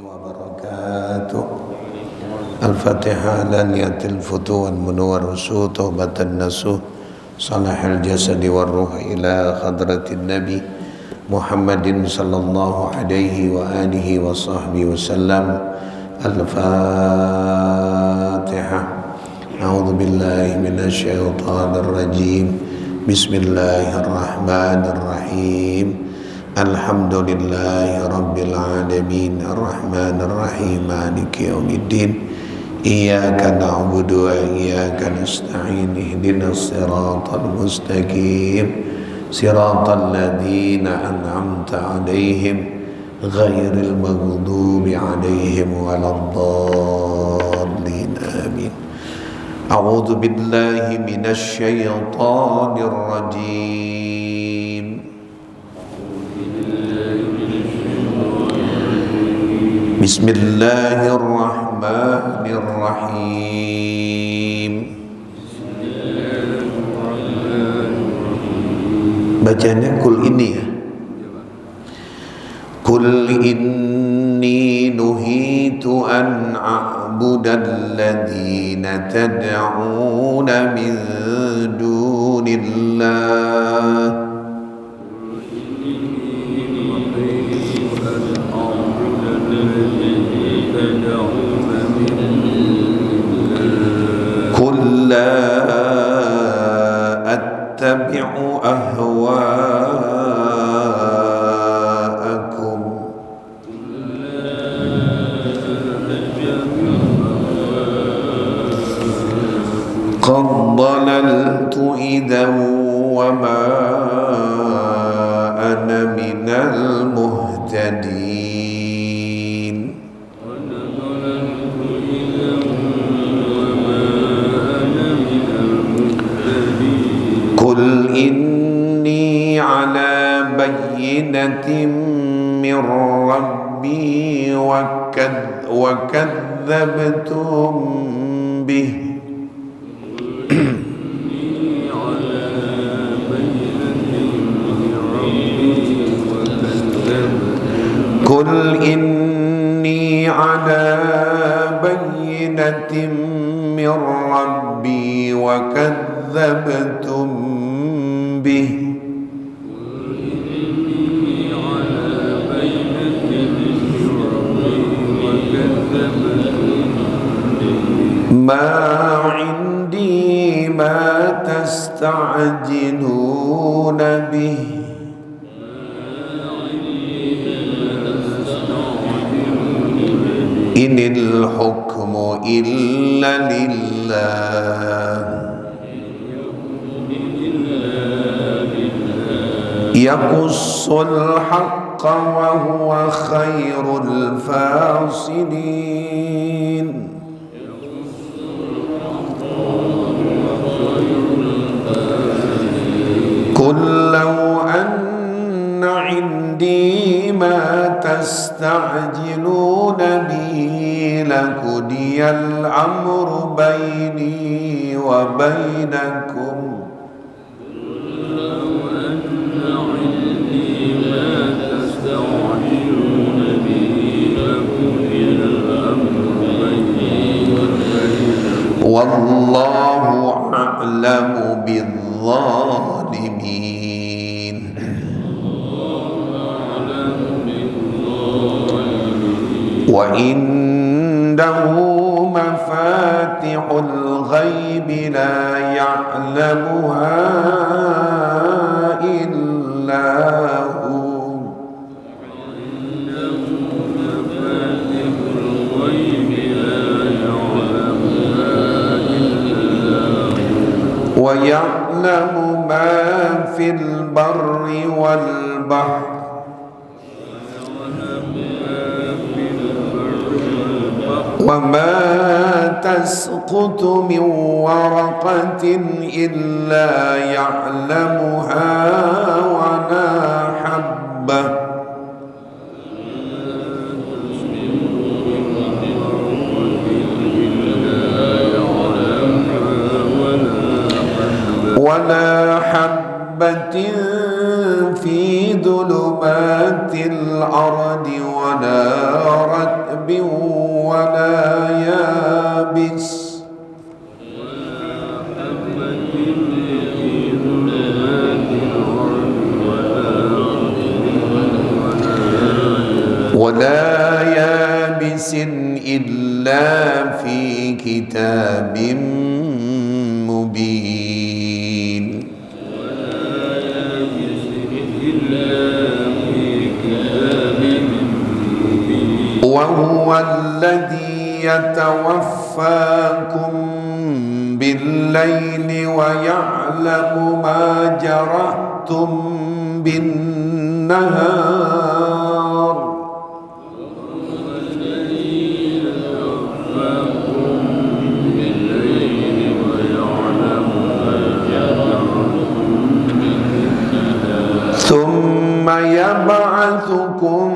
wabarakatuh. Al-Fatihah ala niyatil futu wal munu wal rusuh tawbatan nasuh salahil jasadi wal ruh ila khadratin nabi Muhammadin sallallahu alaihi wa alihi wa sahbihi wasallam. Al-Fatihah. A'udzu billahi minasy syaithanir rajim. Bismillahirrahmanirrahim. Alhamdulillahi rabbil alamin arrahmanir rahim maliki yaumiddin. Iyyaka na'budu wa iyyaka nasta'in ihdinas siratal mustaqim siratal ladzina an'amta 'alaihim ghairil maghdubi 'alaihim waladdallin amin. A'udzu billahi minasy syaithanir rajim. Bismillahirrahmanirrahim. Bacanya kul ini ya. Kul inni nuhitu an a'budal ladzina tad'una min dunillah. Qul la attabi'u ahwa'akum qad dalaltu idhan wa ma ana minal muhtadin. Qul inni ala bayyinatin min rabbi wa kadzabtum bih. Qul inni ala bayyinatin min rabbi wa kadzabtum bih. Ma 'indi ma tasta'jiluna bih. Inil hukmu illa lillah yaqussul haqqa wa huwa khairul fasilin. Qul law anna 'indi ma tasta'jiluna bihi lakudiyal amru baini wa bainakum. Wallahu a'lamu bizzalimin. Wa indahu mafatihul ghaibi la ya'lamuha illa hu. Wa ya'lamu ma fil barri wal bahr. Wa ma tasqutu min waraqatin illa ya'lamuha wa la habbah ولا حبة في ظلمات الأرض ولا رتب ولا يابس إلا في كتاب مبين وهو الذي يتوفاكم بالليل ويعلم ما جرحتم بالنهار ثم يبعثكم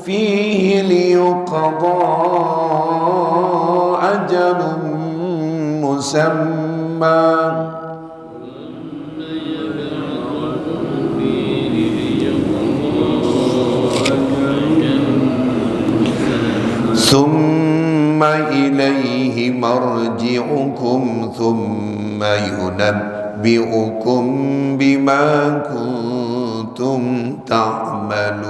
فيه ليقضى أجل مسمى ثم إليه مرجعكم ثم ينبئكم بما كنتم تعملون.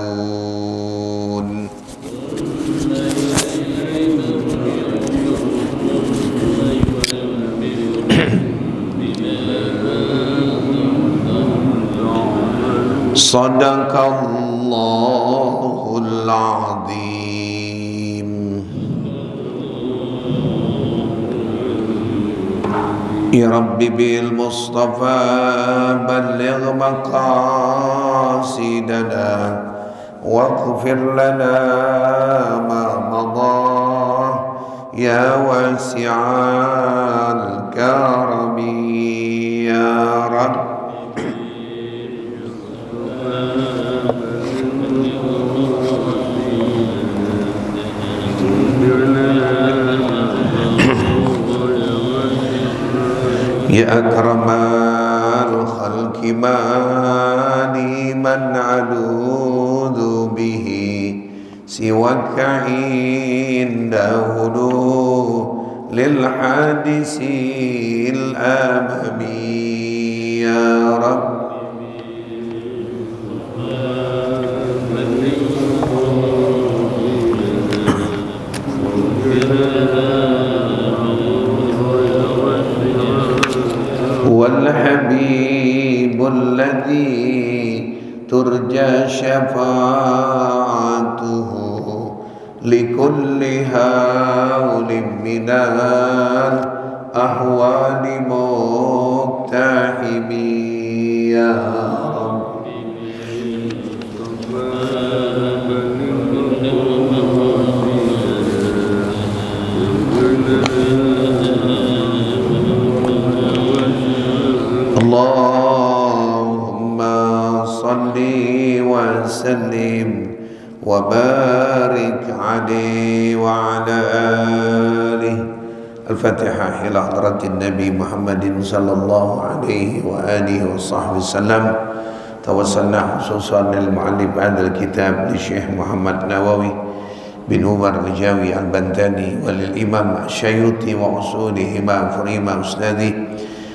Sadaqallahul azim. Ya Rabbi bil Mustafa balligh maqasidana waghfir lana ma madha ya wasi'al karami ya Rabb. Ya akramal khalqi mani man aludu bihi siwaka inda hudu lil hadisil amami ya Rabb. والحبيب الذي ترجى شفاعته لكل هول من الأحوال مقتحم يا رب. Allahumma salli wa sallim wa barik alaihi wa ala alihi. Al-Fatihah ila hadratin Nabi Muhammadin sallallahu alaihi wa alihi wa sahbihi sallam. Tawassalna khususan lil muallif hadal kitab li Syekh Muhammad Nawawi bin Umar Al-Jawi Al-Bantani walil Imam Syayuti wa usulihima furima ustadi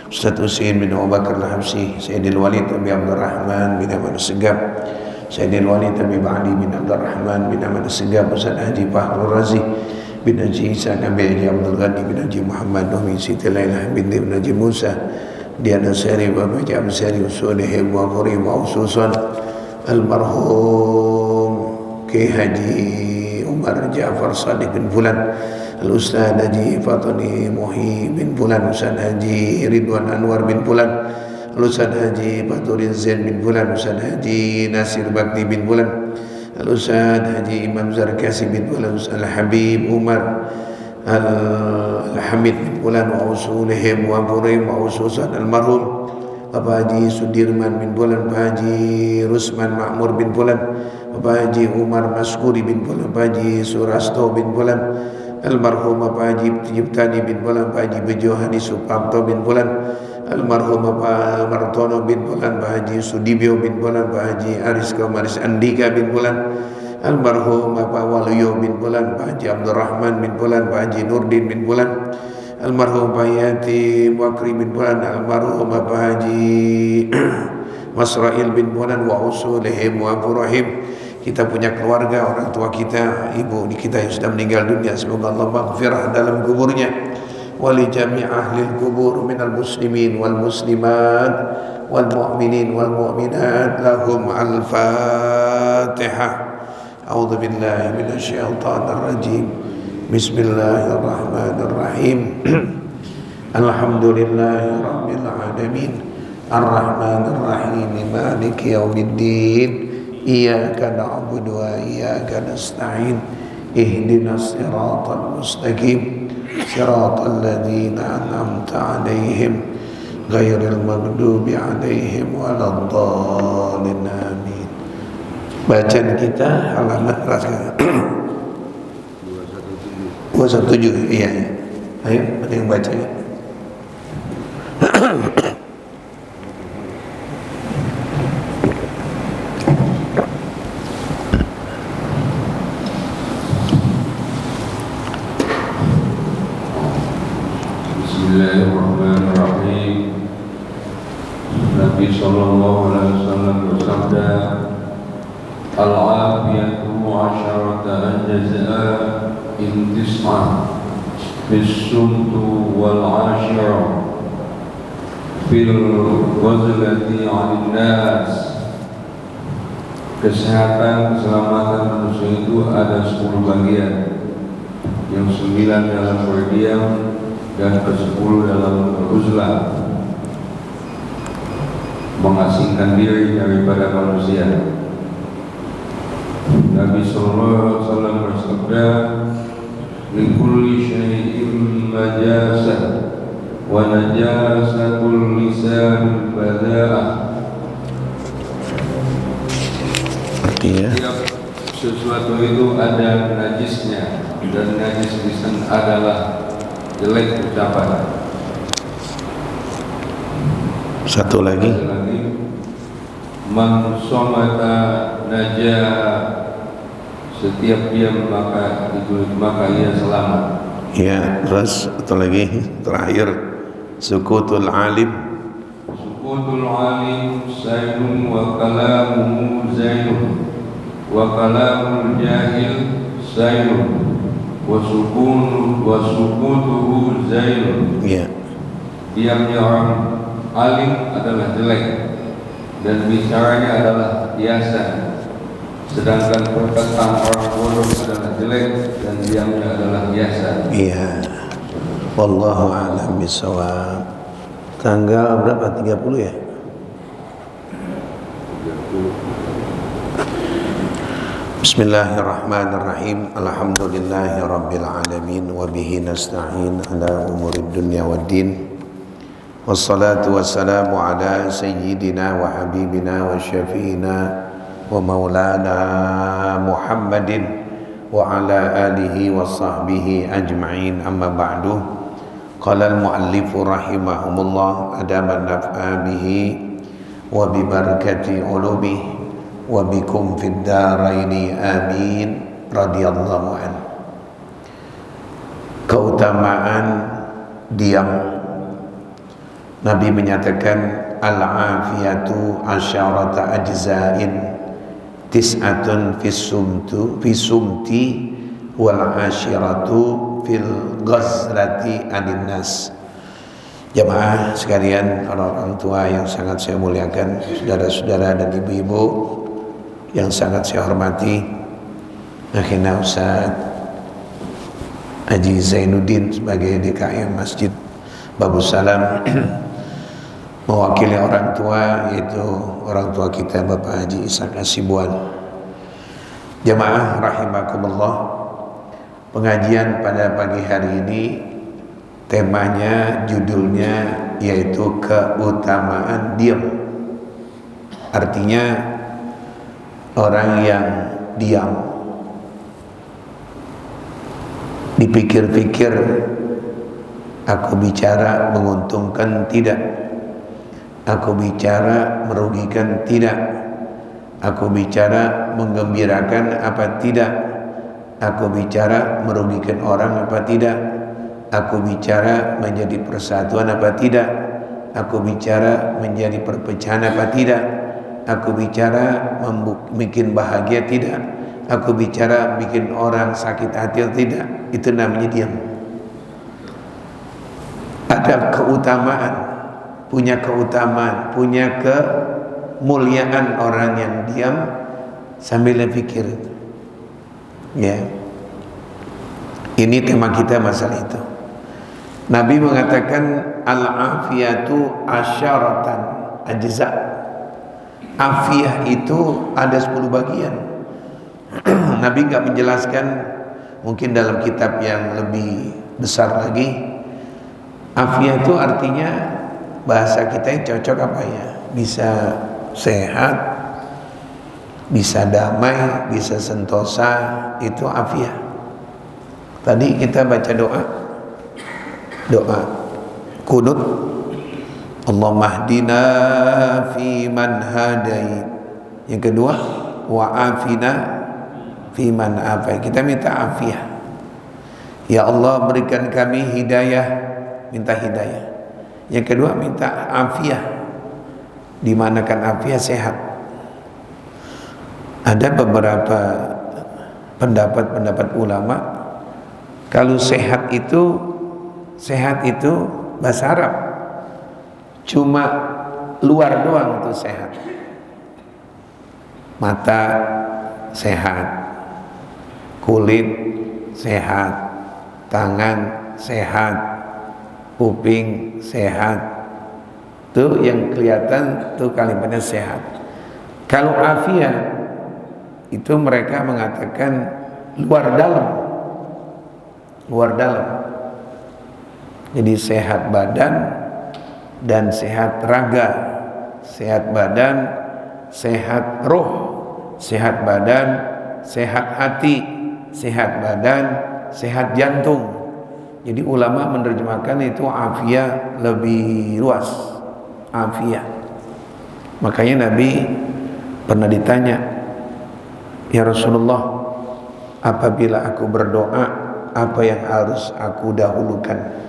Ustaz Husain bin Abu Bakar Al-Habsyi, Sayyidil Walid Abi Abdurrahman bin Ahmad As-Segaf, Sayyidil Walid Abi Ali bin Abdurrahman bin Ahmad As-Segaf, Ustaz Haji Fahrul Razi bin Haji Isa Nabi Haji Abdul Ghani bin Haji Muhammad Nuhi Siti Lailah bin Haji Musa Diana Sari wa Haji Abdul Sari Usulihi wa Furim wa Ususan Almarhum Ki Haji Umar Ja'far Sadiq bin Fulan, Al-Ustaz Haji Fatani Muhi bin Fulan, Ustaz Haji Ridwan Anwar bin Fulan, Al-Ustaz Haji Faturin Zain bin Fulan, Ustaz Haji Nasir Bakti bin Fulan, Al-Ustaz Haji Imam Zarkasi bin Fulan, Ustaz Al-Habib Umar Al-Hamid bin Fulan wa usulihim wa furim wa ususan almarhum Bapak Haji Sudirman bin Fulan, Bapak Haji Rusman Ma'mur bin Fulan, Bapak Haji Umar Maskuri bin Fulan, Bapak Haji Surasto bin Fulan, almarhum Bapak Haji Jibtani bin Fulan, Bapak Haji Bejo Hadi Suparto bin Fulan, almarhum Bapak Martono bin Bulan, Pak Haji Sudibyo bin Bulan, Pak Haji Ariska Maris Andika bin Bulan, almarhum Bapak Waluyo bin Bulan, Pak Haji Abdurrahman bin Bulan, Pak Haji Nurdin bin Bulan, almarhum Pak Yati Wakri bin Bulan, almarhum Bapak Haji Masrail bin Bulan wa usulihim wa furahim. Kita punya keluarga, orang tua kita, ibu kita yang sudah meninggal dunia, semoga Allah maghfirah dalam kuburnya. Wali jami' ahli kubur minal muslimin wal muslimat wal mu'minin wal mu'minat lahum al-fatihah. A'udzu billahi minasyaitonir rajim. Bismillahirrahmanirrahim. Alhamdulillahi rabbil alamin. Ar-rahmanir rahim. Maliki yaumiddin. Iyyaka na'budu wa iyyaka nasta'in. Ihdinas siratal mustaqim. Siratal ladzina an'amta 'alaihim ghairil maghdubi 'alaihim waladdallin. Amin. Bacaan kita halaman 217. Iya. Ayo, ada yang baca ya? Bismillahirrahmanirrahim. Nabi sallallahu alaihi wasallam bersabda, al-afiyatu mu'asyarata al-jazaa intis'ah bis-sumtu wal-'ashira fil ghazlati 'anil nas. Kesehatan, keselamatan manusia itu ada 10 bagian. Yang 9 dalam berdiam dan ke-10 dalam beruzlah, mengasingkan diri daripada manusia. Nabi sallallahu alaihi wasallam bersabda, "Likulli syai'in najasah wa najasatul lisan bada'ah." Artinya setiap sesuatu itu ada najisnya, dan najis lisan adalah jelek ucapan. Satu lagi, man somata naja, setiap diam maka ia selamat. ya. Terus satu lagi terakhir, sukutul alim. Sukutul alim sayyidun wa kalamuhu zainun wa kalamul jahil sayyidun wa sukutuhu zainun. Ya. Diamnya orang alim adalah jelek dan bicaranya adalah hiasan, sedangkan perkataan orang bodoh adalah jelek dan diamnya adalah hiasan. Iya. Wallahu a'lam bishawab. Tanggal berapa? 30 ya? Bismillahirrahmanirrahim. Alhamdulillahi rabbil alamin wa bihi nasta'in ala umurid dunya waddin. Wassalatu wassalamu ala sayyidina wa habibina wa syafi'ina wa maulana Muhammadin wa ala alihi wa sahbihi ajma'in, amma ba'du. Qala al-muallifu rahimahumullah adaman naf'a bihi wa bi barakati ulumihi wa bikum fid daraini amin. Radhiyallahu an. Keutamaan diam. Nabi menyatakan al-afiyatu asyarata ajza'in tis'atun fisumti wal asyiratu fil ghazlati anin nas. Jamaah sekalian, orang-orang tua yang sangat saya muliakan, saudara-saudara dan ibu-ibu yang sangat saya hormati, akhirnya Ustaz Haji Zainuddin sebagai DKM Masjid Babus Salam mewakili orang tua, yaitu orang tua kita Bapak Haji Ishaq Hasibuan. Jamaah rahimakumullah, pengajian pada pagi hari ini temanya, judulnya yaitu keutamaan diam. Artinya orang yang diam, dipikir-pikir aku bicara menguntungkan tidak, Aku bicara merugikan tidak. Aku bicara menggembirakan apa tidak. Aku bicara merugikan orang apa tidak. Aku bicara menjadi persatuan apa tidak. Aku bicara menjadi perpecahan apa tidak. Aku bicara bikin bahagia tidak. Aku bicara bikin orang sakit hati atau tidak. Itu namanya diam. Ada keutamaan, punya keutamaan, punya kemuliaan orang yang diam sambil berpikir. Ya, ini tema kita masalah itu. Nabi mengatakan al-afiyatu asyaratan ajza. Afiyah itu ada 10 bagian. Nabi enggak menjelaskan, mungkin dalam kitab yang lebih besar lagi. Afiyah itu artinya bahasa kita yang cocok apa ya? Bisa sehat, bisa damai, bisa sentosa, itu afiyah. Tadi kita baca doa kunut, Allahumma hdina fi man hadait. Yang kedua, wa afina fi man afait. Kita minta afiyah. Ya Allah, berikan kami hidayah, minta hidayah. Yang kedua, minta afiyah. Di mana kan afiyah sehat. Ada beberapa pendapat ulama, kalau sehat itu bahasa Arab, cuma luar doang itu sehat. Mata sehat, kulit sehat, tangan sehat, kuping sehat. Itu yang kelihatan tuh kalimatnya sehat. Kalau afiat itu mereka mengatakan luar dalam. Jadi sehat badan dan sehat raga, sehat badan, sehat roh, sehat badan, sehat hati, sehat badan, sehat jantung. Jadi ulama menerjemahkan itu afiyah lebih luas. Afiyah. Makanya Nabi pernah ditanya, ya Rasulullah, apabila aku berdoa, apa yang harus aku dahulukan?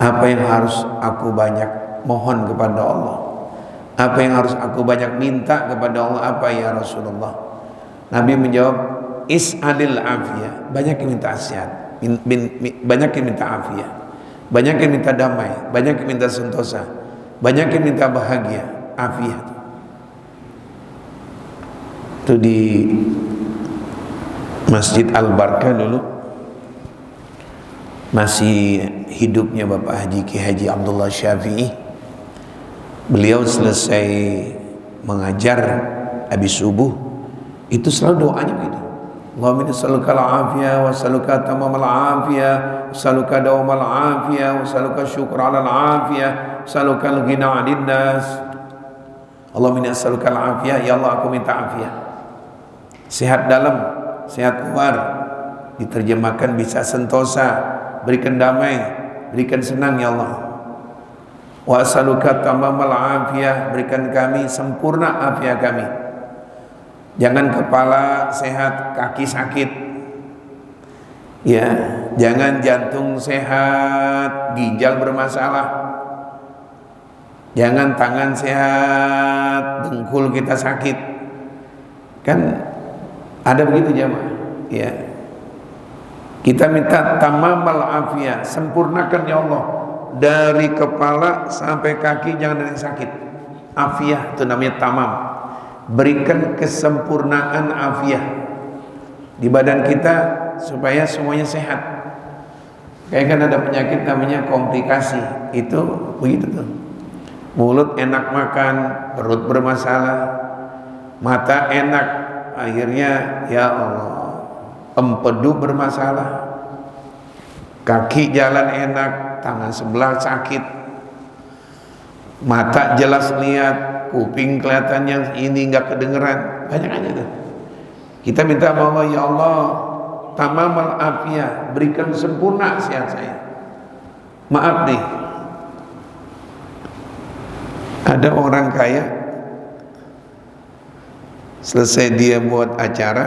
Apa yang harus aku banyak mohon kepada Allah? Apa yang harus aku banyak minta kepada Allah? Apa ya Rasulullah? Nabi menjawab, is'alil afiyah. Banyak yang minta sehat, banyak yang minta afiyah, banyak yang minta damai, banyak yang minta sentosa, banyak yang minta bahagia. Afiyah itu di Masjid Al-Barkah dulu masih hidupnya Bapak Haji Ki Haji Abdullah Syafi'i. Beliau selesai mengajar habis subuh itu selalu doanya begitu, Allahumma inni as'aluka al-afiyah wa as'aluka tamamal afiyah wa as'aluka dawamal afiyah wa as'aluka syukra 'alal afiyah wa as'aluka al-ghina 'anil nas. Allahumma inni as'aluka al-afiyah, ya Allah aku minta afiyah, sehat dalam, sehat luar. Diterjemahkan bisa sentosa, berikan damai, berikan senang ya Allah. Wa as'aluka tamamal afiyah, berikan kami sempurna afiyah kami. Jangan kepala sehat, kaki sakit. Ya, jangan jantung sehat, ginjal bermasalah. Jangan tangan sehat, dengkul kita sakit. Kan ada begitu jamaah. Ya. Kita minta tamamal afiyah, sempurnakan ya Allah. Dari kepala sampai kaki jangan ada yang sakit. Afiyah itu namanya tamam. Berikan kesempurnaan afiyah di badan kita supaya semuanya sehat. Kayak kan ada penyakit namanya komplikasi, itu begitu tuh. Mulut enak makan, perut bermasalah, mata enak, akhirnya ya Allah empedu bermasalah, kaki jalan enak, tangan sebelah sakit, mata jelas lihat, kuping kelihatannya ini nggak kedengeran, banyak aja tuh. Kita minta sama Allah, ya Allah tamamal afiyah, berikan sempurna sehat saya. Maaf nih, Ada orang kaya, selesai dia buat acara,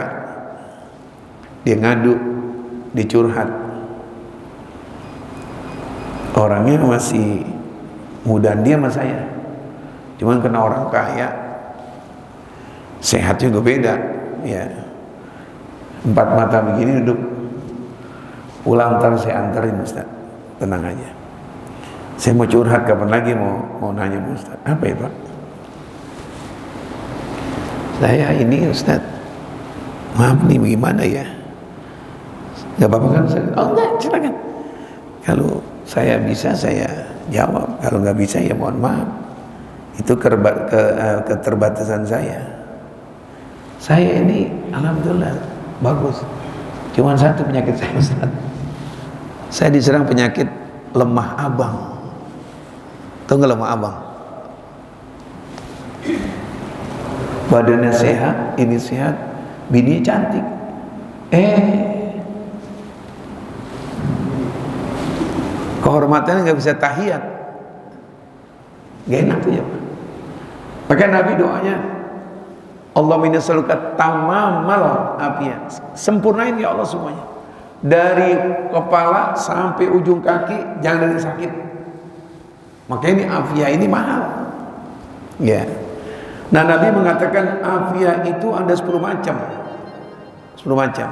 dia ngadu, dicurhat. Orangnya masih muda dia sama saya, cuman kena orang kaya, sehat juga beda, ya. 4 mata begini duduk, pulang ntar saya anterin Ustaz, tenang aja. Saya mau curhat, kapan lagi mau nanya Ustaz. Apa ya Pak? Saya ini Ustaz, maaf nih bagaimana ya? Gak apa-apa kan Ustaz? Oh enggak, silakan. Kalau saya bisa saya jawab, kalau nggak bisa ya mohon maaf. Itu keterbatasan saya. Saya ini alhamdulillah bagus. Cuma satu penyakit saya Ustaz. Saya diserang penyakit lemah abang. Tahu nggak lemah abang? Badannya sehat, ini sehat, bini cantik. Kehormatannya nggak bisa tahiyat. Gak enak tuh ya Pak. Maka Nabi doanya, Allahumma nas'aluka tamamal afiyah. Sempurnain ya Allah semuanya. Dari kepala sampai ujung kaki, jangan ada sakit. Makanya ini afiyah ini mahal. Ya. Nah Nabi mengatakan afiyah itu ada 10 macam. 10 macam.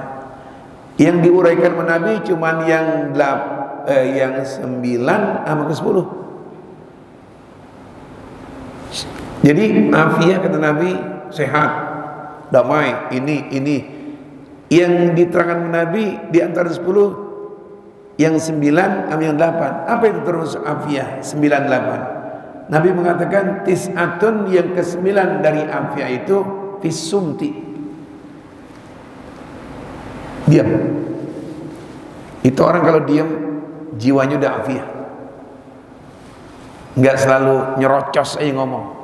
Yang diuraikan oleh Nabi cuman yang 9 sama ke 10. Jadi afiyah kata Nabi sehat, damai, ini. Yang diterangkan Nabi di antara 10, yang 9 sama yang 8. Apa itu terus afiyah? 9, 8. Nabi mengatakan tis'atun, yang ke-9 dari afiyah itu fisumti. Diam. Itu orang kalau diam jiwanya udah afiyah. Enggak selalu nyerocos aja ngomong.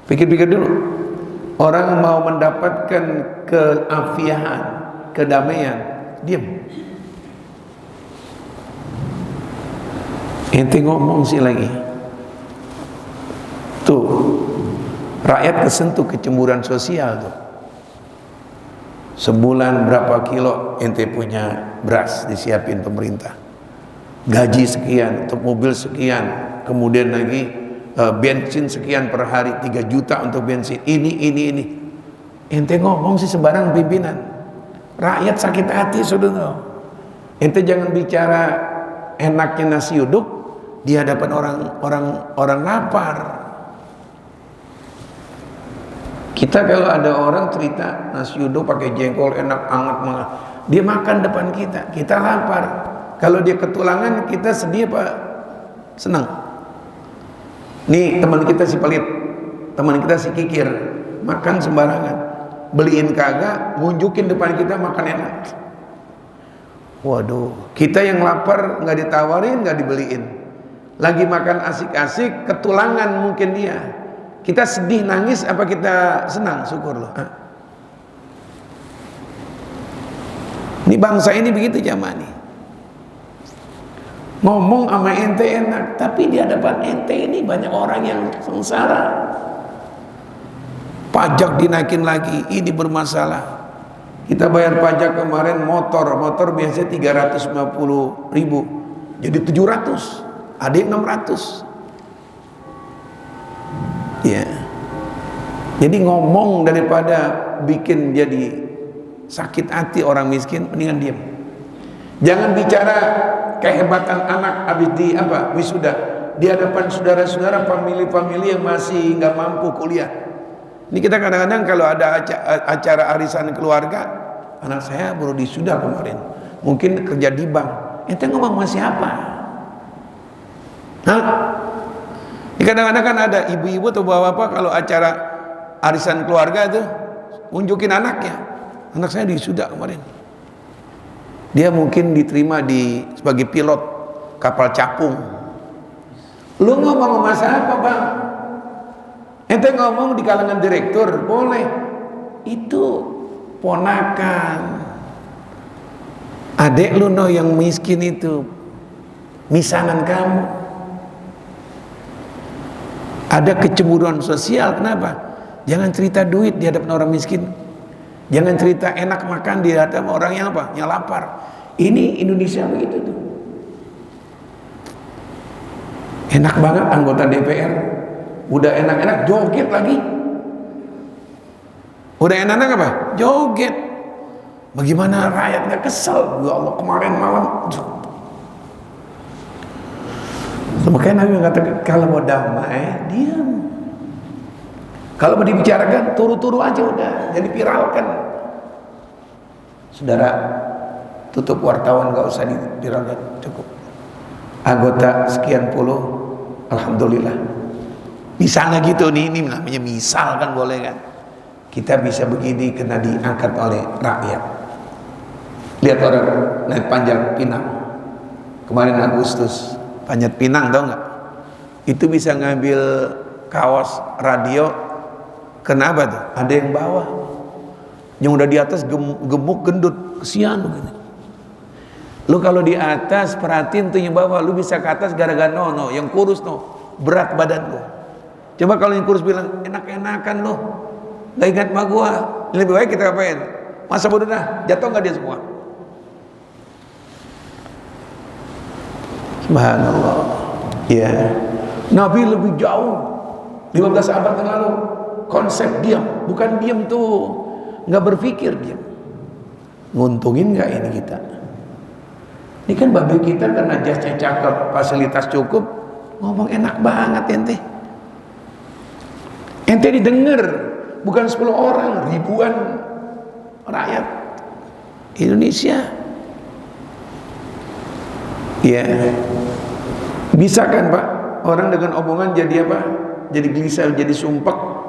Pikir-pikir dulu. Orang mau mendapatkan keafiahan, kedamaian, diam. Ente ngomong sih lagi. Tuh, rakyat kesentuh kecemburuan sosial tuh. Sebulan berapa kilo ente punya beras disiapin pemerintah. Gaji sekian, untuk mobil sekian, kemudian lagi bensin sekian per hari, 3 juta untuk bensin, ini. Ente ngomong sih sembarang pimpinan. Rakyat sakit hati saudara. Ente jangan bicara enaknya nasi uduk di hadapan orang lapar. Kita kalau ada orang cerita nasi uduk pakai jengkol enak anget banget, dia makan depan kita lapar. Kalau dia ketulangan, kita sedih apa senang? Nih teman kita si pelit, teman kita si kikir, makan sembarangan, beliin kagak, ngunjukin depan kita makan enak. Waduh, kita yang lapar nggak ditawarin, nggak dibeliin, lagi makan asik-asik, ketulangan mungkin dia. Kita sedih, nangis, apa kita senang? Syukur loh. Ini bangsa ini begitu jamaah nih. Ngomong sama ente enak, tapi di hadapan ente ini banyak orang yang sengsara. Pajak dinaikin lagi, ini bermasalah. Kita bayar pajak kemarin motor biasanya 350.000, jadi 700, ada yang 600. Ya. Jadi ngomong daripada bikin jadi sakit hati orang miskin, mendingan diam. Jangan bicara kehebatan anak habis wisuda di hadapan saudara-saudara, famili yang masih nggak mampu kuliah. Ini kita kadang-kadang kalau ada acara arisan keluarga, anak saya baru wisuda kemarin, mungkin kerja di bank. Ente ngomong sama siapa? Ini kadang-kadang kan ada ibu-ibu atau bapak-bapak kalau acara arisan keluarga itu unjukin anaknya, anak saya wisuda kemarin. Dia mungkin diterima sebagai pilot kapal capung. Lu ngomong sama siapa bang? Ente ngomong di kalangan direktur boleh. Itu ponakan adek lu yang miskin itu, misanan kamu. Ada kecemburuan sosial. Kenapa? Jangan cerita duit di hadapan orang miskin. Jangan cerita enak makan di hadapan orang yang apa? Yang lapar. Ini Indonesia begitu tuh. Enak banget anggota DPR. Udah enak-enak joget lagi. Udah enak-enak apa? Joget. Bagaimana rakyat nggak kesel? Ya Allah, kemarin malam. Makanya Nabi mengatakan kalau mau damai diam. Kalau mau dibicarakan turu-turu aja udah, jadi viralkan. Saudara, tutup wartawan nggak usah diviralkan, cukup. Anggota sekian puluh, alhamdulillah. Misalnya gitu nih, ini namanya misal kan boleh kan? Kita bisa begini karena diangkat oleh rakyat. Lihat orang naik Panjat Pinang kemarin Agustus. Panjat Pinang tahu nggak? Itu bisa ngambil kaos radio. Kenapa tuh? Ada yang bawah, yang udah di atas gemuk gendut, kesian begini. Lu kalau di atas perhatiin tuh yang bawah, lu bisa ke atas gara-gara no, yang kurus berat badan lu. Coba kalau yang kurus bilang enak-enakan lu, nggak ingat sama gua, lebih baik kita ngapain? Masa bodoh dah, jatuh nggak dia semua? Subhanallah. Ya, Nabi lebih jauh 15 abad yang lalu. Konsep diam, bukan diam tuh nggak berpikir diam. Nguntungin nggak ini kita? Ini kan babe kita karena jasnya cakep, fasilitas cukup, ngomong enak banget ente. Ente didengar, bukan 10 orang, ribuan rakyat Indonesia. Ya, bisa kan Pak? Orang dengan omongan jadi apa? Jadi gelisah, jadi sumpek.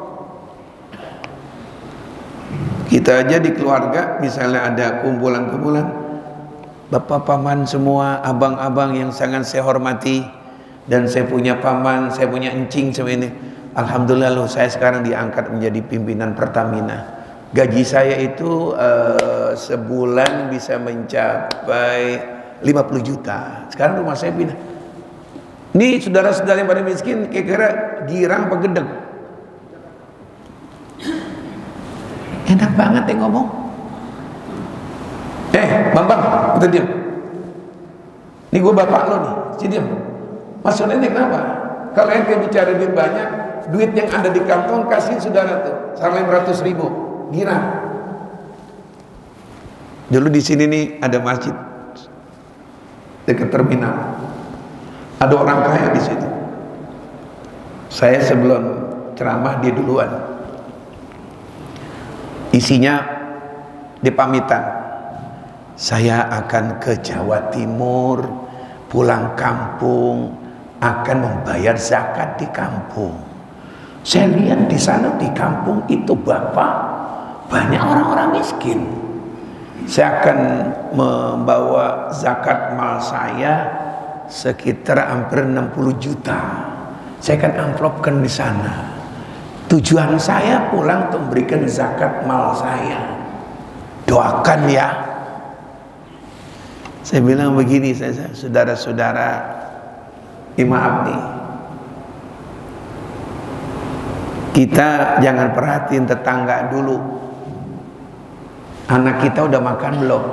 Kita aja di keluarga, misalnya ada kumpulan-kumpulan, bapak paman semua, abang-abang yang sangat saya hormati, dan saya punya paman, saya punya encing sama ini. Alhamdulillah loh, saya sekarang diangkat menjadi pimpinan Pertamina. Gaji saya itu sebulan bisa mencapai 50 juta. Sekarang rumah saya pindah. Nih saudara-saudara yang pada miskin, kira-kira girang apa gedeg? Enak banget yang ngomong. Bang, kita diam. Ini gue bapak lo nih, sini diam. Maksudnya ini kenapa? Kalau ente bicara duit banyak, duit yang ada di kantong kasih saudara tuh, 500 ribu, girang. Dulu di sini nih ada masjid dekat terminal. Ada orang kaya di situ. Saya sebelum ceramah dia duluan. Isinya dipamitan, saya akan ke Jawa Timur, pulang kampung, akan membayar zakat di kampung. Saya lihat di sana di kampung itu bapak banyak orang-orang miskin. Saya akan membawa zakat mal saya sekitar hampir 60 juta. Saya akan amplopkan di sana. Tujuan saya pulang untuk memberikan zakat mal saya. Doakan ya. Saya bilang begini, saudara-saudara, maaf nih, kita jangan perhatiin tetangga dulu. Anak kita udah makan belum?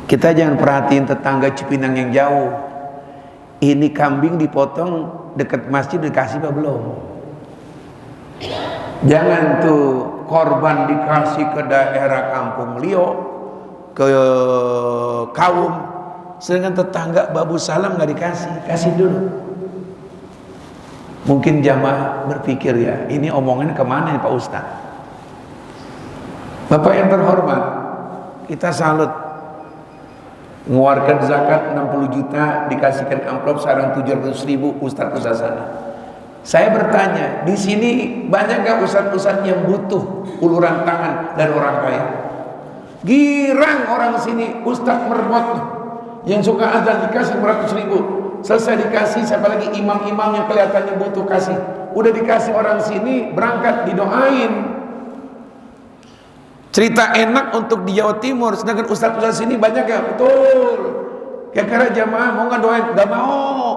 Kita jangan perhatiin tetangga Cipinang yang jauh. Ini kambing dipotong dekat masjid dikasih apa belum? Jangan tuh korban dikasih ke daerah kampung Lio, ke kaum, sedangkan tetangga Babu Salam nggak dikasih, kasih dulu. Mungkin jamaah berpikir ya, ini omongannya kemana nih Pak Ustadz? Bapak yang terhormat, kita salut. Mengeluarkan zakat 60 juta, dikasihkan amplop sekarang 700 ribu, Ustadz sana. Saya bertanya, di sini banyak gak ustadz-ustadz yang butuh uluran tangan dari orang kaya? Girang orang sini, ustadz merbot yang suka azan dikasih 100 ribu, selesai dikasih, siapa lagi imam-imam yang kelihatannya butuh kasih, udah dikasih orang sini, berangkat didoain. Cerita enak untuk di Jawa Timur, sedangkan ustadz-ustadz sini banyak ya, betul. Kira-kira jamaah mau nggak doain? Gak mau.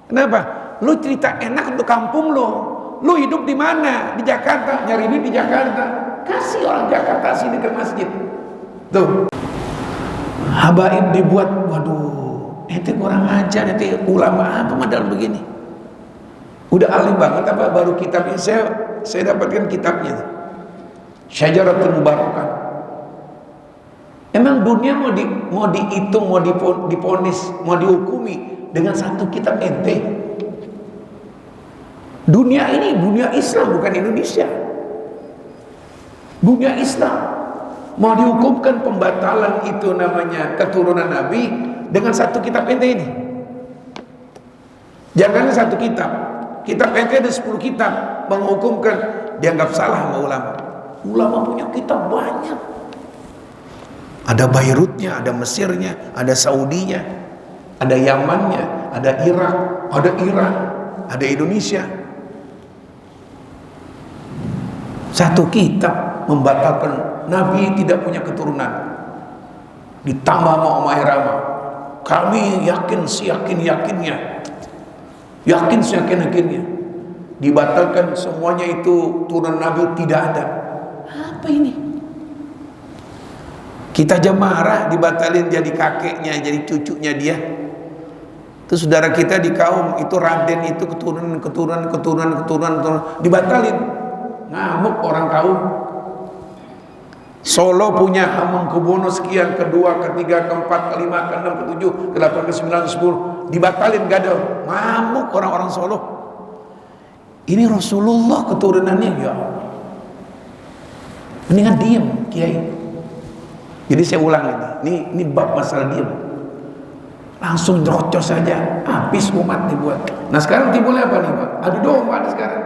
Kenapa? Lu cerita enak untuk kampung lu. Lu hidup di mana? Di Jakarta, nyari duit di Jakarta. Kasih orang Jakarta sini ke masjid. Tuh. Habaib dibuat, waduh, ente kurang ajar, ente ulama apa modal begini. Udah alim banget apa baru kitabnya saya dapatkan kitabnya. Syajaratul Mubarakah. Emang dunia mau dihitung, mau diponis, mau dihukumi dengan satu kitab ente? Dunia ini dunia Islam, bukan Indonesia. Dunia Islam mau dihukumkan pembatalan itu namanya keturunan Nabi dengan satu kitab ente ini. Jangan satu kitab. Kitab ente ada 10 kitab menghukumkan, dianggap salah sama ulama. Ulama punya kitab banyak. Ada Beirutnya, ada Mesirnya, ada Saudinya, ada Yamannya, ada Irak, ada Iran, ada Indonesia. Satu kitab membatalkan Nabi tidak punya keturunan. Ditambah sama Omai Rama, kami yakin seyakin-yakinnya, yakin seyakin-yakinnya, dibatalkan semuanya itu turunan Nabi tidak ada. Apa ini? Kita aja marah dibatalin jadi kakeknya, jadi cucunya dia. Itu saudara kita di kaum itu Raden itu keturunan dibatalin. Ngamuk orang kaum. Solo punya Hamengkubuwono sekian, kedua, ketiga, keempat, kelima, keenam, ketujuh, kedelapan, kesembilan, kesepuluh, dibatalin gak ada. Ngamuk orang-orang Solo. Ini Rasulullah keturunannya, ya. Mendingan diem, Kiai. Jadi saya ulang ini bab masalah diem. Langsung drocos saja, habis umat dibuat. Nah sekarang timbulnya apa nih Pak? Adu domba nih sekarang.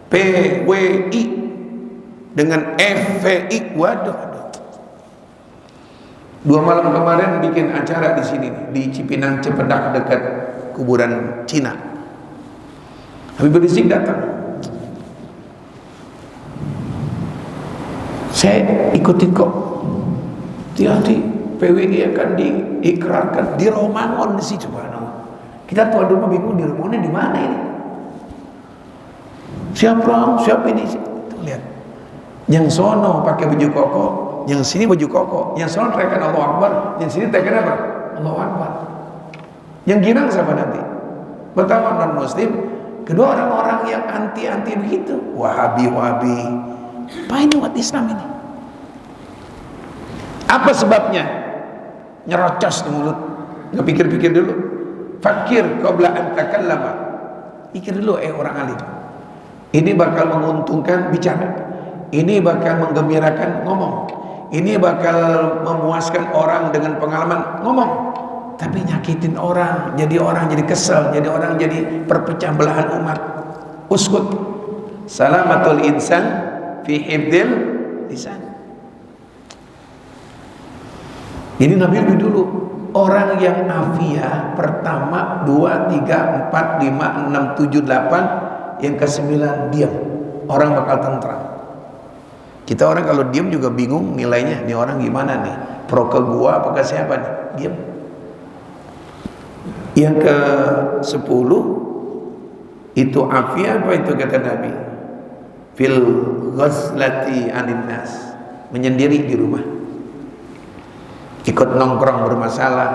PWI dengan FVI, waduh. 2 malam kemarin bikin acara di sini di Cipinang Cipedak dekat kuburan Cina. Habib Rizik datang. Saya ikutin kok. Hati-hati, PWI akan diikrarkan di Romangon di situ. Kita tuan rumah bingung di Romangon di mana ini? Siapa ini? Tuh lihat. Yang sono pakai baju koko, yang sini baju koko, yang sono teriakan Allahu Akbar, yang sini teriakan apa? Allahu Akbar. Yang girang siapa nanti? Pertama non Muslim, kedua orang-orang yang anti begitu, Wahabi. Apa ini umat Islam ini? Apa sebabnya? Nyerocos di mulut, nggak pikir-pikir dulu. Fakir qabla an takallama. Pikir dulu, orang alim. Ini bakal menguntungkan bicara. Ini bakal menggembirakan ngomong. Ini bakal memuaskan orang dengan pengalaman ngomong. Tapi nyakitin orang jadi kesel, jadi orang jadi perpecah belahan umat. Uskut. Salamatul insan fi hibdil lisan. Ini Nabi lebih dulu. Orang yang afiyah pertama 2, 3, 4, 5, 6, 7, 8, yang ke-9 diam. Orang bakal tentram. Kita orang kalau diam juga bingung nilainya. Ini orang gimana nih? Pro ke gua apa ke siapa nih? Diam. Yang ke-10 itu afiyah apa itu kata Nabi? Fil ghazlati anin nas. Menyendiri di rumah. Ikut nongkrong bermasalah,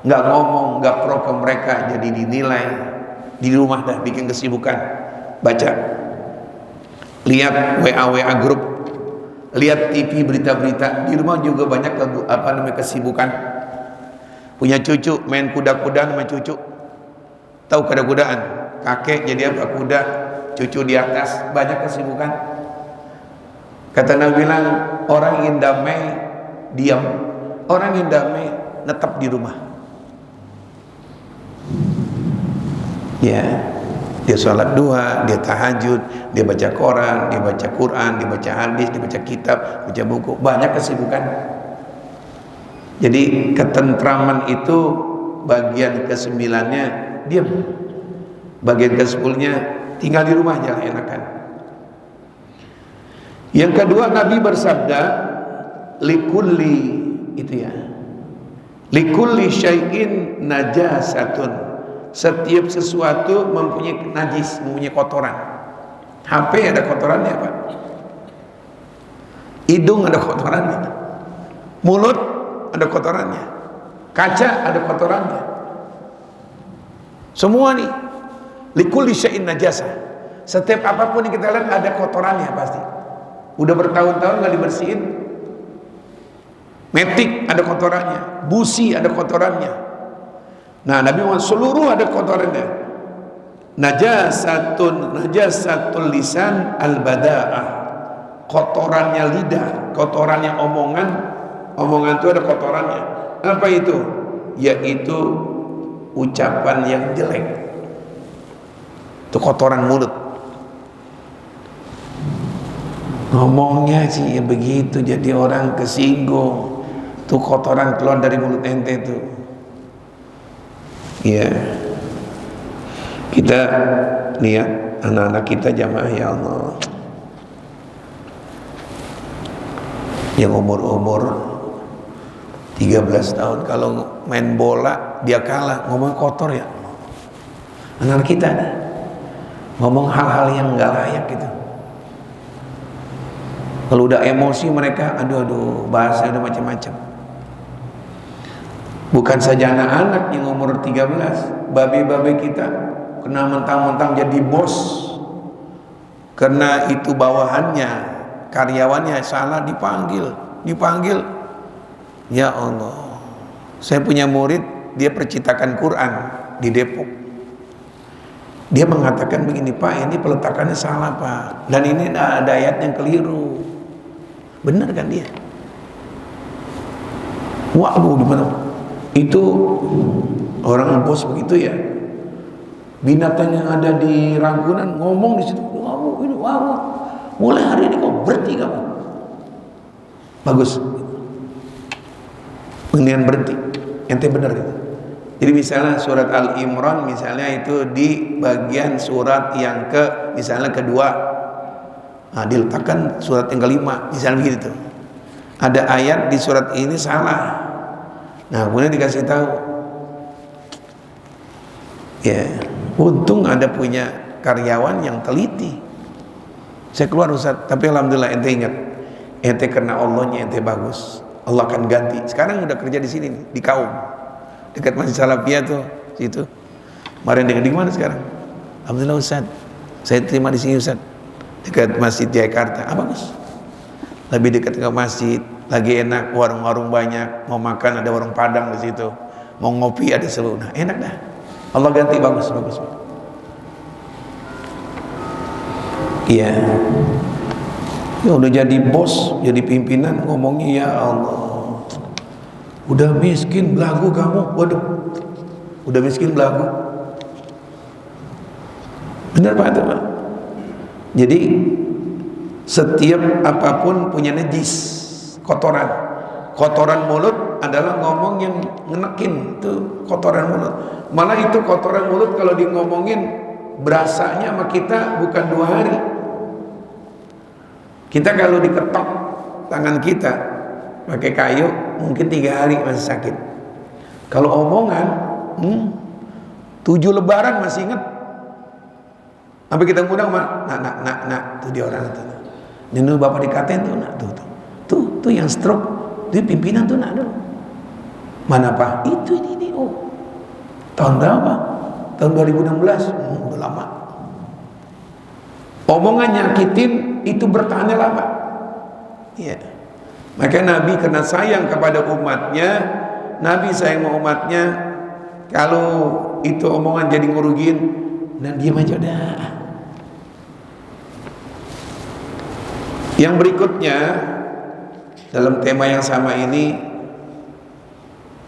nggak ngomong, nggak pro ke mereka, jadi dinilai. Di rumah dah bikin kesibukan, baca, lihat WA grup, lihat TV berita-berita. Di rumah juga banyak kesibukan. Punya cucu, main kuda-kudaan sama cucu. Tahu kuda-kudaan? Kakek jadi apa? Kuda, cucu di atas, banyak kesibukan. Kata Nabi bilang, orang ingin damai diam. Orang yang damai netap di rumah. Ya, dia sholat duha, dia tahajud, dia baca koran, dia baca Quran, dia baca hadis, dia baca kitab, baca buku. Banyak kesibukan. Jadi ketentraman itu bagian ke-9-nya diam. Bagian ke-10-nya tinggal di rumah jangan enakan. Yang kedua Nabi bersabda, likulli itu ya. Likulli syai'in najasatun. Setiap sesuatu mempunyai najis, mempunyai kotoran. HP ada kotorannya, Pak. Hidung ada kotorannya. Mulut ada kotorannya. Kaca ada kotorannya. Semua nih. Likulli syai'in najasa. Setiap apapun yang kita lihat ada kotorannya pasti. Udah bertahun-tahun nggak dibersihin. Metik ada kotorannya, busi ada kotorannya. Nah, Nabi Muhammad seluruh ada kotorannya. Najasatul lisan al-bada'ah. Kotorannya lidah, kotorannya omongan itu ada kotorannya. Apa itu? Yaitu ucapan yang jelek. Itu kotoran mulut. Ngomongnya sih ya begitu, jadi orang kesinggung. Itu kotoran keluar dari mulut ente itu. Ya. Kita lihat anak-anak kita jamaah, ya Allah, yang umur 13 tahun kalau main bola dia kalah, ngomong kotor ya. Anak kita nih ngomong hal-hal yang nggak layak gitu. Kalau udah emosi mereka, aduh bahasa udah macam-macam. Bukan saja anak-anak yang umur 13, babe-babe kita kena mentang-mentang jadi bos, karena itu bawahannya, karyawannya salah dipanggil. Ya Allah, saya punya murid, dia percetakan Quran di Depok. Dia mengatakan begini, Pak, ini peletakannya salah, Pak, dan ini ada ayat yang keliru. Benar kan dia? Waduh, di mana? Itu orang bos begitu ya. Binatang yang ada di Ragunan ngomong di situ, wow. Mulai hari ini kau berhenti kamu. Bagus. Kemudian berhenti. Ente benar itu. Jadi misalnya surat Al-Imran misalnya itu di bagian surat yang misalnya kedua. Nah, diletakkan surat yang kelima, misalnya begitu. Ada ayat di surat ini salah. Nah, kemudian dikasih tahu. Ya, untung ada punya karyawan yang teliti. Saya keluar Ustaz, tapi alhamdulillah ente ingat, ente karena Allahnya ente bagus, Allah akan ganti. Sekarang udah kerja di sini nih, di Kaum, dekat Masjid Salafiyah tuh, situ. Kemarin di mana sekarang? Alhamdulillah Ustaz, saya terima di sini Ustaz, dekat Masjid Jakarta. Ah, bagus. Lebih dekat ke masjid, lagi enak, warung-warung banyak, mau makan ada warung Padang di situ, mau ngopi ada seluruh. Nah, enak dah. Allah ganti, bagus. Iya. Ya udah jadi bos, jadi pimpinan, ngomongnya ya Allah. Udah miskin belagu kamu. Waduh. Udah miskin belagu. Benar Pak itu, Pak. Jadi setiap apapun punya najis, kotoran. Kotoran mulut adalah ngomong yang ngenekin, itu kotoran mulut. Malah itu kotoran mulut kalau di ngomongin berasanya sama kita bukan 2 hari. Kita kalau diketok tangan kita pakai kayu mungkin 3 hari masih sakit. Kalau omongan 7 lebaran masih ingat. Sampai kita ngundang nak tuh dia orang itu. Ini bapak dikatain tuh nak tuh yang stroke, dia pimpinan tuh nak dulu. Mana Pak? Itu ini tahun berapa? Tahun 2016. Udah lama. Omongan nyakitin itu bertahannya lama. Iya. Maka Nabi karena sayang kepada umatnya, Nabi sayang sama umatnya. Kalau itu omongan jadi ngurugiin, dan diam aja udah. Yang berikutnya dalam tema yang sama ini,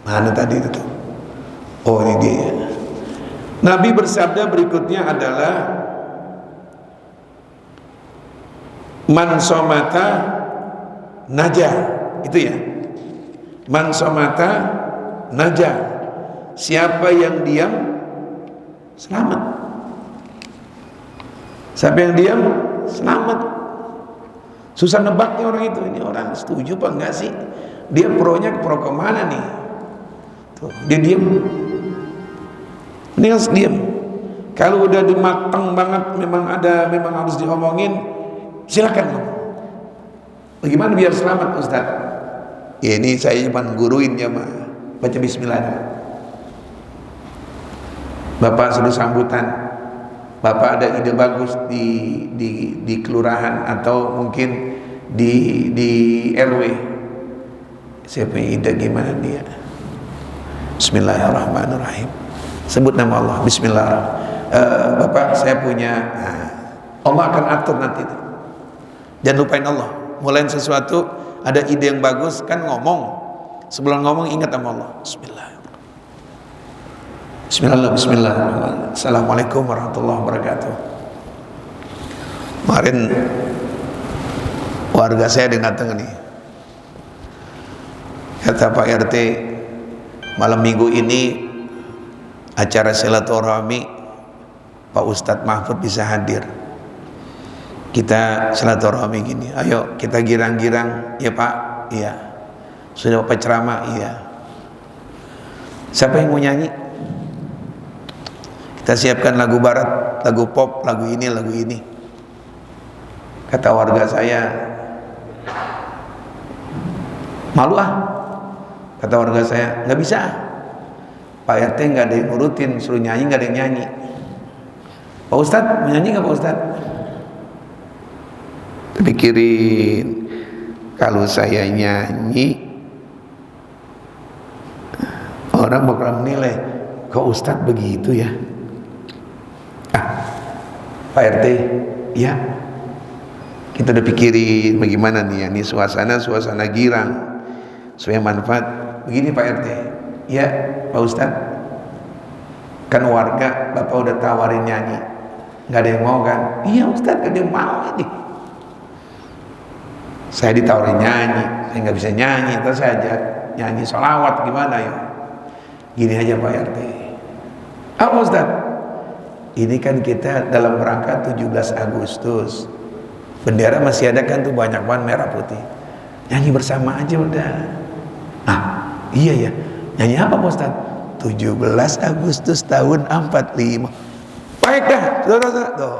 mana tadi itu? Oh, ini dia. Nabi bersabda berikutnya adalah man somata najah. Itu ya, man somata najah. Siapa yang diam selamat. Siapa yang diam selamat. Susah nebaknya orang itu. Ini orang setuju apa enggak sih? Dia pro kemana nih? Tuh, dia diam. Mending harus diam. Kalau udah dimateng banget, memang harus diomongin, silakan ngomong. Bagaimana biar selamat Ustaz? Ya ini saya cuma guruin ya, baca bismillah. Bapak sudah sambutan, Bapak ada ide bagus di kelurahan atau mungkin di RW. Saya punya ide gimana dia? Bismillahirrahmanirrahim. Sebut nama Allah. Bismillahirrahmanirrahim. Bapak saya punya, Allah akan atur nanti. Jangan lupain Allah. Mulain sesuatu, ada ide yang bagus kan ngomong. Sebelum ngomong ingat sama Allah. Bismillahirrahmanirrahim. Assalamualaikum warahmatullahi wabarakatuh. Kemarin warga saya yang datang nih, kata Pak RT, malam minggu ini acara silaturahmi, Pak Ustadz Mahfud bisa hadir. Kita silaturahmi gini, ayo kita girang-girang. Ya Pak, iya. Sudah Bapak ceramah, iya. Siapa yang mau nyanyi? Kita siapkan lagu barat, lagu pop, lagu ini, lagu ini. Kata warga saya, malu ah. Kata warga saya, nggak bisa. Pak RT nggak ada yang ngurutin, suruh nyanyi nggak ada yang nyanyi. Pak Ustadz, mau nyanyi nggak Pak Ustadz? Pikirin, kalau saya nyanyi, orang bakal menilai, kok Ustadz begitu ya? Pak RT, ya, kita udah pikirin bagaimana nih ya, ini suasana girang, supaya manfaat. Begini Pak RT, ya Pak Ustadz, kan warga Bapak udah tawarin nyanyi, nggak ada yang mau kan? Iya Ustadz, nggak ada yang mau ini. Saya ditawarin nyanyi, saya nggak bisa nyanyi, terus saya ajak nyanyi sholawat gimana ya? Gini aja Pak RT, apa Ustadz? Ini kan kita dalam rangka 17 Agustus, bendera masih ada kan tuh, banyak banget merah putih. Nyanyi bersama aja udah. Nah, iya ya. Nyanyi apa Pak Ustaz? 17 Agustus tahun 45. Baik dah, saudara-saudara. Tuh,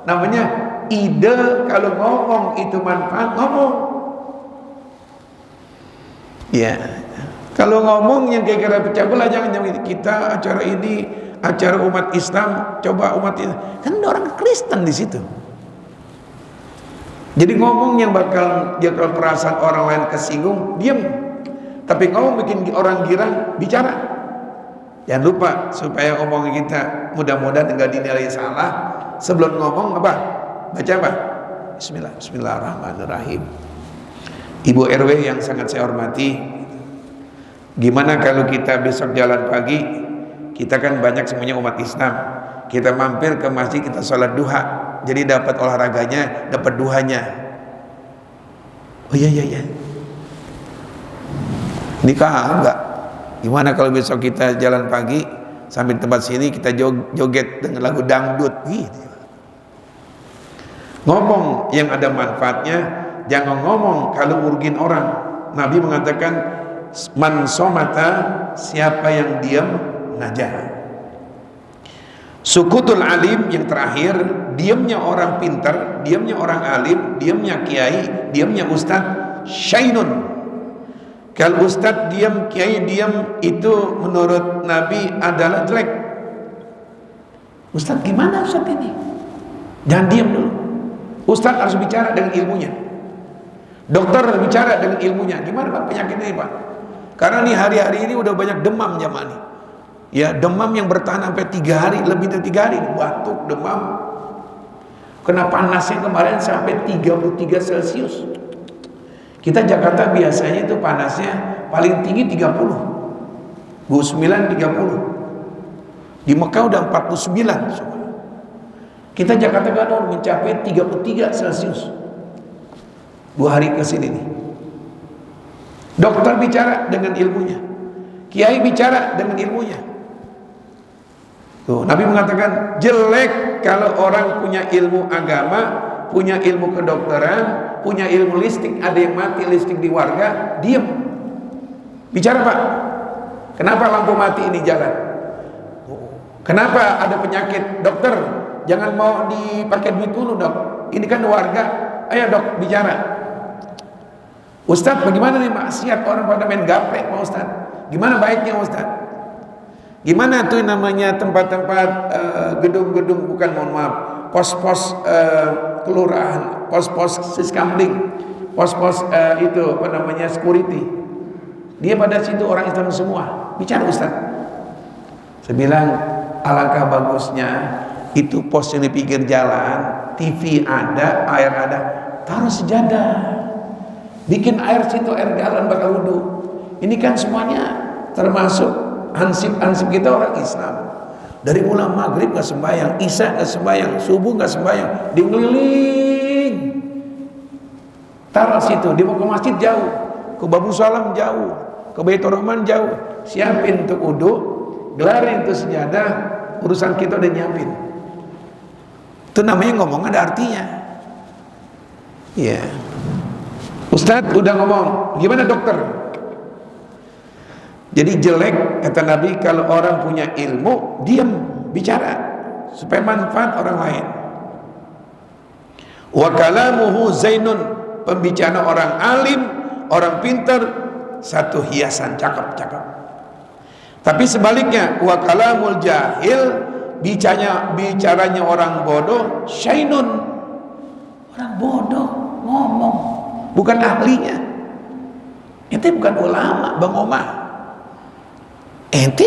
namanya ide. Kalau ngomong itu manfaat, ngomong. Ya. Kalau ngomong yang kira-kira pecah belah, jangan kita acara ini, acara umat Islam, coba umat Islam. Kan ada orang Kristen di situ. Jadi ngomong yang bakal jaga perasaan orang lain kesinggung, diam. Tapi ngomong bikin orang girang, bicara. Jangan lupa supaya omongan kita mudah-mudahan enggak dinilai salah. Sebelum ngomong apa? Baca apa? Bismillahirrahmanirrahim. Ibu RW yang sangat saya hormati, gimana kalau kita besok jalan pagi, kita kan banyak semuanya umat Islam, kita mampir ke masjid, kita sholat duha, jadi dapat olahraganya, dapat duhanya. Oh iya. Ini enggak. Gimana kalau besok kita jalan pagi sampai tempat sini kita joget dengan lagu dangdut gitu. Ngomong yang ada manfaatnya, jangan ngomong kalau ngurugin orang. Nabi mengatakan, man somata, siapa yang diam najah. Sukutul alim, yang terakhir, diamnya orang pintar, diamnya orang alim, diamnya kiai, diamnya ustaz, syainun. Kalau ustaz diam, kiai diam, itu menurut Nabi adalah jelek. Ustaz gimana ustaz ini? Jangan diam dulu. Ustaz harus bicara dengan ilmunya. Dokter harus bicara dengan ilmunya. Gimana Pak penyakit ini Pak? Karena nih hari-hari ini udah banyak demam jamaah nih. Ya, demam yang bertahan sampai 3 hari, lebih dari 3 hari, batuk, demam. Kena panasnya kemarin sampai 33 Celcius. Kita Jakarta biasanya itu panasnya paling tinggi 30. 29 30. Di Mekah udah 49. Kita Jakarta kan mencapai 33 Celcius. 2 hari ke sini nih. Dokter bicara dengan ilmunya. Kiai bicara dengan ilmunya. Tuh, Nabi mengatakan jelek kalau orang punya ilmu agama, punya ilmu kedokteran, punya ilmu listrik, ada yang mati listrik di warga, diam. Bicara Pak, kenapa lampu mati ini jalan? Kenapa ada penyakit? Dokter, jangan mau dipakai duit dulu dok. Ini kan warga. Ayo dok, bicara. Ustadz, bagaimana nih maksiat orang pada main gaplek Pak Ustadz? Gimana baiknya Ustadz? Gimana tuh namanya tempat-tempat gedung-gedung, bukan, mohon maaf, pos-pos kelurahan, pos-pos siskamling, pos-pos itu apa namanya, security. Dia pada situ orang Islam semua. Bicara Ustadz. Saya bilang, alangkah bagusnya itu pos yang di pinggir jalan, TV ada, air ada, taruh sejadah, bikin air situ, air jalan bakal wudhu. Ini kan semuanya termasuk ansip-ansip kita orang Islam. Dari mulai maghrib gak sembahyang, isya gak sembahyang, subuh gak sembahyang, di ngeliling, taruh situ. Dia mau ke masjid jauh, ke Babu Salam jauh, ke Baitur Rahman jauh, siapin untuk wudhu, gelarin itu sejadah, urusan kita udah nyiapin. Itu namanya ngomong ada artinya. Iya. Ustadz udah ngomong, gimana dokter? Jadi jelek, kata Nabi, kalau orang punya ilmu, diam, bicara supaya manfaat orang lain. Wa kalamuhu zainun, pembicara orang alim, orang pintar, satu hiasan, cakep-cakep. Tapi sebaliknya, wa kalamul jahil, bicaranya orang bodoh, syainun, orang bodoh ngomong, bukan ahlinya. Ente bukan ulama, Bang Omar. Ente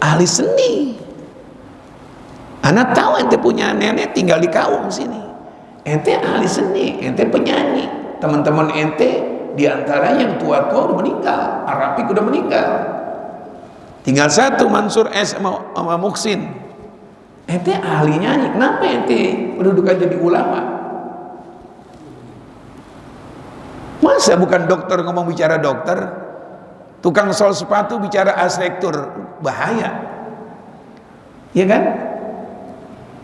ahli seni. Anak tahu ente punya nenek tinggal di Kawung sini. Ente ahli seni, ente penyanyi. Teman-teman ente diantara yang tua-tua udah meninggal, Arapik udah meninggal. Tinggal satu, Mansur S sama Muksin. Ente ahli nyanyi, kenapa ente mendudukan jadi ulama? Masa bukan dokter ngomong bicara dokter? Tukang sol sepatu bicara arsitektur, bahaya. Iya kan?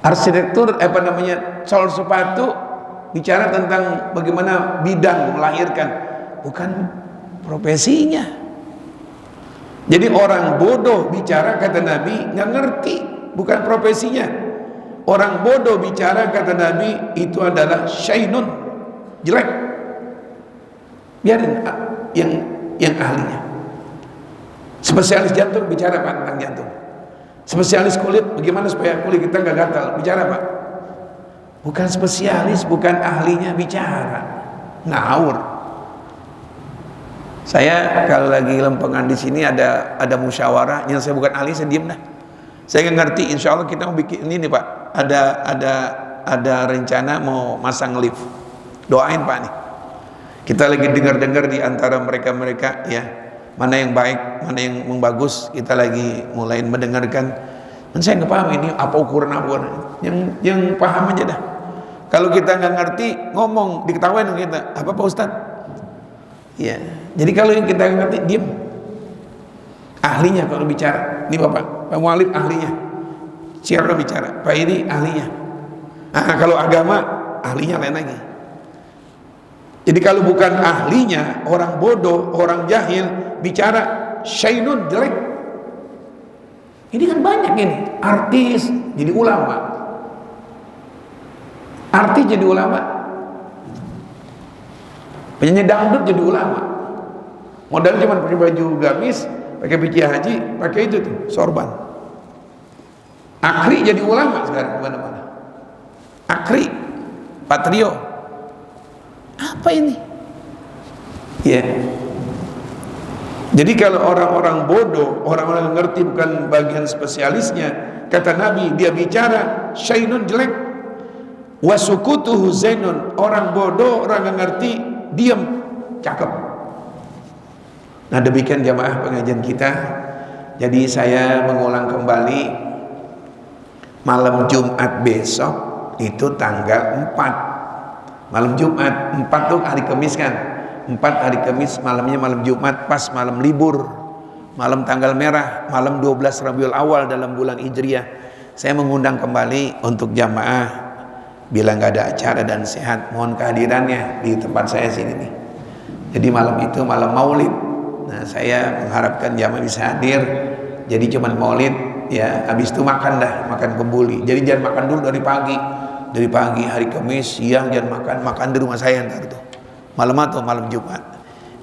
Arsitektur apa namanya, sol sepatu bicara tentang bagaimana bidang melahirkan, bukan profesinya. Jadi orang bodoh bicara, kata Nabi, nggak ngerti, bukan profesinya. Orang bodoh bicara, kata Nabi, itu adalah syainun, jelek. Biarin yang ahlinya. Spesialis jantung bicara Pak tentang jantung. Spesialis kulit, bagaimana supaya kulit kita nggak gatal, bicara Pak. Bukan spesialis, bukan ahlinya, bicara. Ngawur. Saya kalau lagi lempengan di sini ada musyawarah, yang saya bukan ahli, saya diem dah. Saya nggak ngerti. Insya Allah kita mau bikin ini Pak. Ada rencana mau masang lift. Doain Pak nih. Kita lagi dengar-dengar di antara mereka ya, mana yang baik, mana yang bagus. Kita lagi mulai mendengarkan. Dan saya nggak paham ini apa ukuran. Yang paham aja dah. Kalau kita nggak ngerti, ngomong diketawain kita. Apa Pak Ustadz? Ya. Jadi kalau yang kita ngerti, diam. Ahlinya kalau bicara, ini Pak Mualib ahlinya. Siapa bicara? Pak ini ahlinya. Nah, kalau agama ahlinya lain lagi. Jadi kalau bukan ahlinya, orang bodoh, orang jahil bicara syainun, jelek. Ini kan banyak ini, artis jadi ulama. Artis jadi ulama. Penyanyi dangdut jadi ulama. Modal cuma pakai baju gamis, pakai peci haji, pakai itu tuh, sorban. Akri jadi ulama sekarang mana-mana. Akri, Patrio. Apa ini? Ya. Jadi kalau orang-orang bodoh, orang-orang yang ngerti bukan bagian spesialisnya, kata Nabi, dia bicara syainun, jelek. Wasukutuhu zainun, orang bodoh, orang yang ngerti, diam, cakep. Nah demikian jamaah pengajian kita. Jadi saya mengulang kembali, malam Jumat besok itu tanggal 4. Malam Jumat 4 tuh hari Kamis kan. 4 hari Kamis, malamnya malam Jumat, pas malam libur, malam tanggal merah, malam 12 Rabiul Awal dalam bulan Hijriah. Saya mengundang kembali untuk jamaah, bila nggak ada acara dan sehat, mohon kehadirannya di tempat saya sini nih. Jadi malam itu malam maulid. Nah saya mengharapkan jamaah bisa hadir. Jadi cuman maulid ya, habis itu makan kembuli. Jadi jangan makan dulu dari pagi hari Kamis, siang jangan makan di rumah saya ntar tuh, malam atau malam Jumat.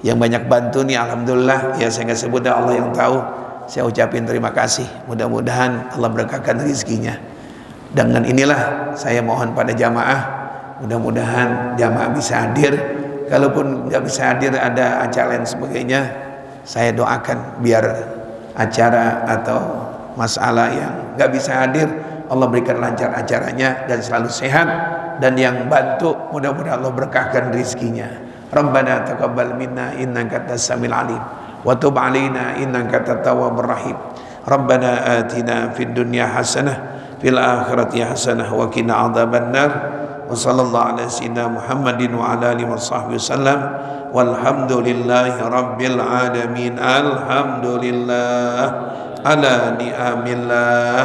Yang banyak bantu nih alhamdulillah, ya saya nggak sebut, Allah yang tahu. Saya ucapin terima kasih, mudah-mudahan Allah berkahkan rezekinya. Dengan inilah saya mohon pada jamaah, mudah-mudahan jamaah bisa hadir. Kalaupun nggak bisa hadir, ada acara lain sebagainya, saya doakan biar acara atau masalah yang nggak bisa hadir, Allah berikan lancar acaranya dan selalu sehat. Dan yang bantu mudah-mudahan Allah berkahkan rezekinya. Rabbana taqabbal minna innaka antas samiul alim wa tub alaina innaka antat tawwabur rahim. Rabbana atina fid dunya hasanah fil akhirati hasanah wa qina adzabannar. Wa sallallahu ala sayyidina Muhammadin wa ala alihi washabbihi wasallam. Walhamdulillahi rabbil alamin. Alhamdulillah ala ni'amillah,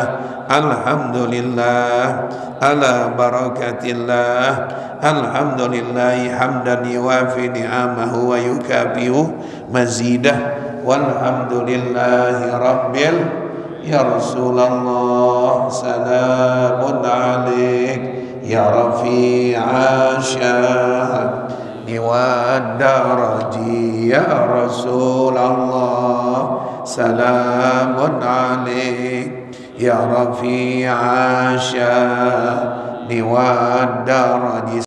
alhamdulillah ala barakatillah, alhamdulillahi hamdan yuwafi ni'amahu wa yukafi'u mazidah. Walhamdulillahi rabbil, ya Rasulullah salamun alaik ya rafi'a syahni wa daraji ya Rasulullah salamun alaik ya rafi'a syahni wa daraji.